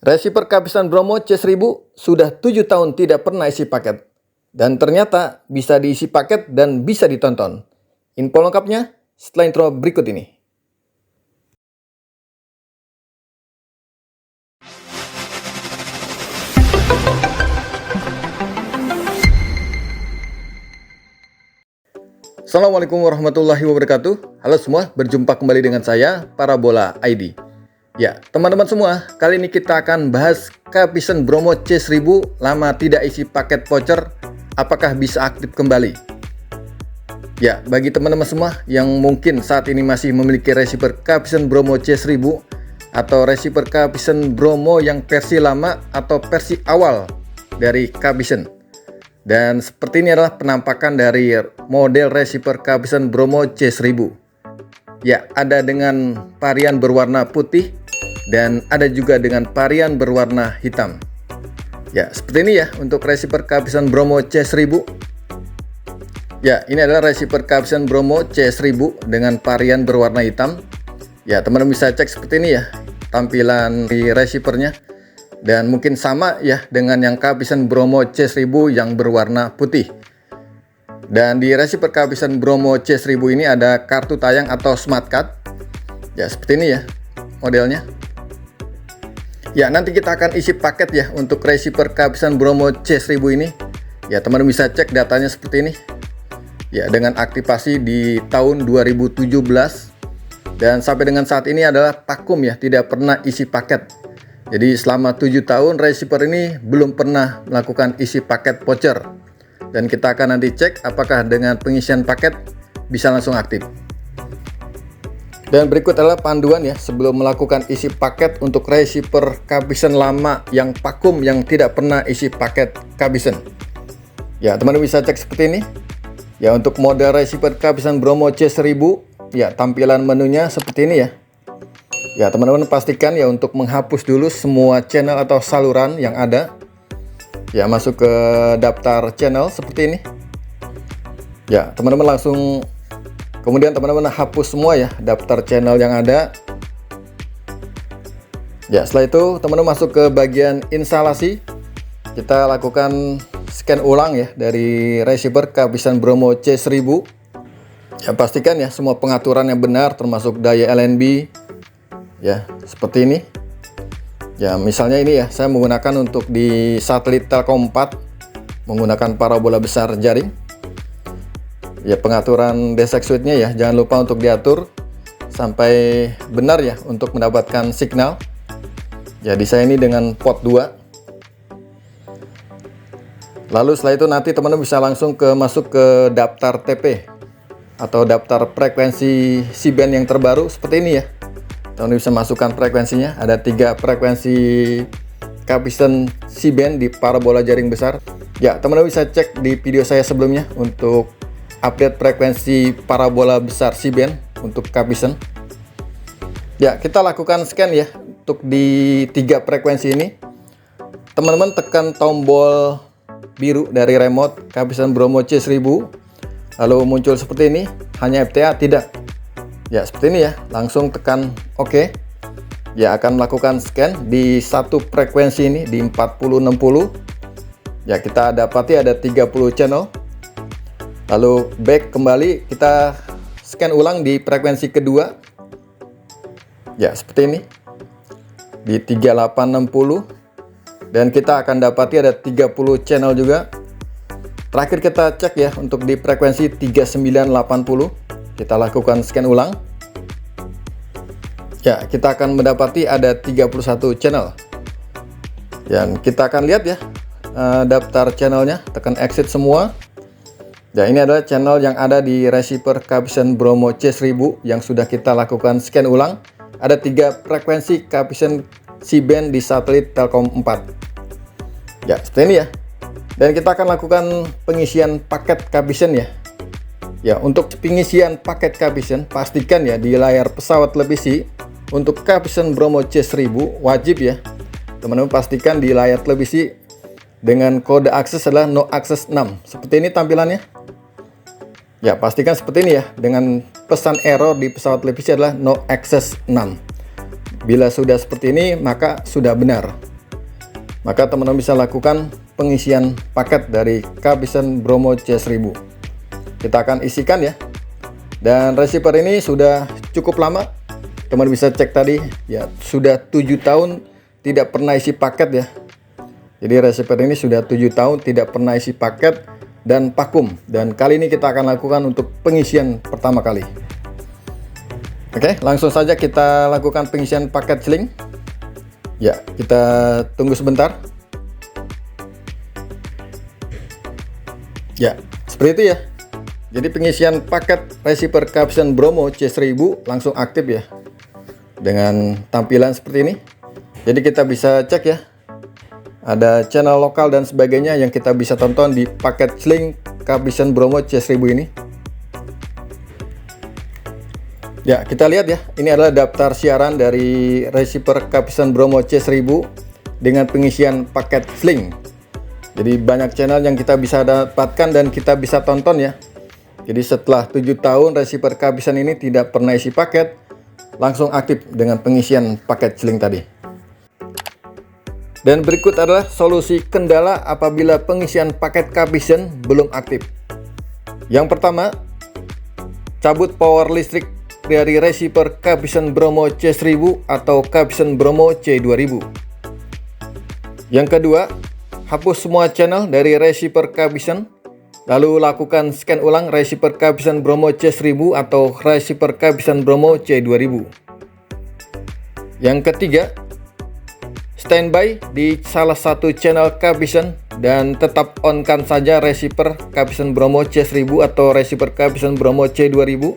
Receiver kehabisan Bromo C1000 sudah 7 tahun tidak pernah isi paket. Dan ternyata bisa diisi paket dan bisa ditonton. Info lengkapnya setelah intro berikut ini. Assalamualaikum warahmatullahi wabarakatuh. Halo semua, berjumpa kembali dengan saya, Parabola ID. Ya, teman-teman semua, kali ini kita akan bahas kehabisan Bromo C1000 lama tidak isi paket voucher, apakah bisa aktif kembali? Ya, bagi teman-teman semua yang mungkin saat ini masih memiliki receiver kehabisan Bromo C1000 atau receiver kehabisan Bromo yang versi lama atau versi awal dari kehabisan. Dan seperti ini adalah penampakan dari model receiver kehabisan Bromo C1000. Ya, ada dengan varian berwarna putih dan ada juga dengan varian berwarna hitam. Ya, seperti ini ya untuk receiver kehabisan Bromo C1000. Ya, ini adalah receiver kehabisan Bromo C1000 dengan varian berwarna hitam. Ya, teman-teman bisa cek seperti ini ya tampilan di receivernya. Dan mungkin sama ya dengan yang kehabisan Bromo C1000 yang berwarna putih. Dan di receiver kehabisan Bromo C1000 ini ada kartu tayang atau smart card. Ya, seperti ini ya modelnya. Ya, nanti kita akan isi paket ya untuk receiver kehabisan Bromo C1000 ini. Ya, teman-teman bisa cek datanya seperti ini. Ya, dengan aktivasi di tahun 2017 dan sampai dengan saat ini adalah vakum ya, tidak pernah isi paket. Jadi selama 7 tahun receiver ini belum pernah melakukan isi paket voucher. Dan kita akan nanti cek apakah dengan pengisian paket bisa langsung aktif. Dan berikut adalah panduan ya sebelum melakukan isi paket untuk receiver kehabisan lama yang vakum yang tidak pernah isi paket kehabisan. Ya, teman-teman bisa cek seperti ini. Ya, untuk model receiver kehabisan Bromo C1000, ya tampilan menunya seperti ini ya. Ya, teman-teman pastikan ya untuk menghapus dulu semua channel atau saluran yang ada. Ya, masuk ke daftar channel seperti ini. Ya, teman-teman langsung kemudian teman-teman hapus semua ya daftar channel yang ada. Ya, setelah itu teman-teman masuk ke bagian instalasi. Kita lakukan scan ulang ya dari receiver kehabisan Bromo C1000. Ya, pastikan ya semua pengaturan yang benar termasuk daya LNB. Ya, seperti ini. Ya, misalnya ini ya, saya menggunakan untuk di satelit Telkom 4 menggunakan parabola besar jaring. Ya, pengaturan desek switch-nya ya, jangan lupa untuk diatur sampai benar ya untuk mendapatkan signal. Jadi saya ini dengan port 2. Lalu setelah itu nanti teman-teman bisa langsung masuk ke daftar TP atau daftar frekuensi C-band yang terbaru seperti ini ya. Teman-teman bisa masukkan frekuensinya, ada 3 frekuensi kehabisan C-band di parabola jaring besar. Ya, teman-teman bisa cek di video saya sebelumnya untuk update frekuensi parabola besar C-band untuk kehabisan. Ya, kita lakukan scan ya untuk di 3 frekuensi ini. Teman-teman tekan tombol biru dari remote kehabisan Bromo C1000, lalu muncul seperti ini, hanya FTA tidak. Ya, seperti ini ya, langsung tekan OK. Ya, akan melakukan scan di satu frekuensi ini di 4060. Ya, kita dapati ada 30 channel. Lalu back kembali, kita scan ulang di frekuensi kedua. Ya, seperti ini. Di 3860. Dan kita akan dapati ada 30 channel juga. Terakhir kita cek ya untuk di frekuensi 3980. Kita lakukan scan ulang. Ya, kita akan mendapati ada 31 channel. Dan kita akan lihat ya daftar channelnya, tekan exit semua. Ya, ini adalah channel yang ada di receiver kehabisan Bromo C1000 yang sudah kita lakukan scan ulang. Ada 3 frekuensi kehabisan C-band di satelit Telkom 4. Ya, seperti ini ya. Dan kita akan lakukan pengisian paket kehabisan ya. Ya, untuk pengisian paket kehabisan pastikan ya di layar pesawat televisi untuk kehabisan Bromo C1000 wajib ya. Teman-teman pastikan di layar televisi dengan kode akses adalah no access 6. Seperti ini tampilannya. Ya, pastikan seperti ini ya dengan pesan error di pesawat televisi adalah no access 6. Bila sudah seperti ini maka sudah benar. maka teman-teman bisa lakukan pengisian paket dari Capvision Bromo C1000. Kita akan isikan ya. Dan receiver ini sudah cukup lama. Teman bisa cek tadi ya, sudah 7 tahun tidak pernah isi paket ya. Jadi receiver ini sudah 7 tahun tidak pernah isi paket dan vakum. Dan kali ini kita akan lakukan untuk pengisian pertama kali. Oke, langsung saja kita lakukan pengisian paket seling. Ya, kita tunggu sebentar. Ya, seperti itu ya. Jadi pengisian paket receiver Capvision Bromo C1000 langsung aktif ya. Dengan tampilan seperti ini. Jadi kita bisa cek ya. Ada channel lokal dan sebagainya yang kita bisa tonton di paket seling Capvision Bromo C1000 ini. Ya, kita lihat ya. Ini adalah daftar siaran dari receiver Capvision Bromo C1000 dengan pengisian paket seling. Jadi banyak channel yang kita bisa dapatkan dan kita bisa tonton ya. Jadi setelah 7 tahun receiver Capvision ini tidak pernah isi paket, langsung aktif dengan pengisian paket seling tadi. Dan berikut adalah solusi kendala apabila pengisian paket Capvision belum aktif. Yang pertama, cabut power listrik dari receiver Capvision Bromo C1000 atau Capvision Bromo C2000. Yang kedua, hapus semua channel dari receiver Capvision, lalu lakukan scan ulang receiver Capvision Bromo C1000 atau receiver Capvision Bromo C2000. Yang ketiga, standby di salah satu channel Capvision dan tetap on-kan saja receiver Capvision Bromo C1000 atau receiver Capvision Bromo C2000.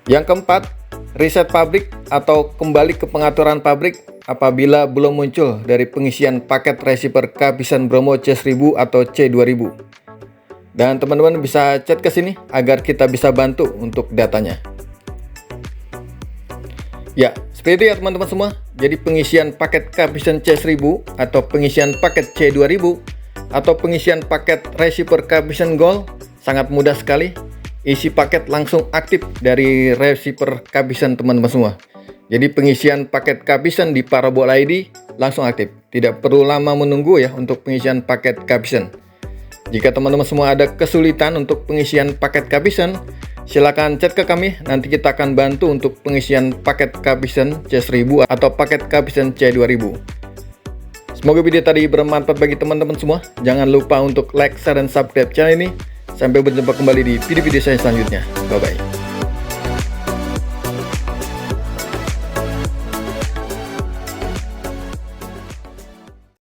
Yang keempat, reset pabrik atau kembali ke pengaturan pabrik apabila belum muncul dari pengisian paket receiver Capvision Bromo C1000 atau C2000. Dan teman-teman bisa chat ke sini agar kita bisa bantu untuk datanya. Ya, seperti itu ya teman-teman semua. Jadi pengisian paket Capvision C1000 atau pengisian paket C2000 atau pengisian paket receiver Capvision Gold sangat mudah sekali. Isi paket langsung aktif dari receiver Capvision teman-teman semua. Jadi pengisian paket Capvision di Parabola ID langsung aktif. Tidak perlu lama menunggu ya untuk pengisian paket Capvision. Jika teman-teman semua ada kesulitan untuk pengisian paket Capvision, silakan chat ke kami, nanti kita akan bantu untuk pengisian paket Capvision C1000 atau paket Capvision C2000. Semoga video tadi bermanfaat bagi teman-teman semua. Jangan lupa untuk like, share, dan subscribe channel ini. Sampai berjumpa kembali di video-video saya selanjutnya. Bye-bye.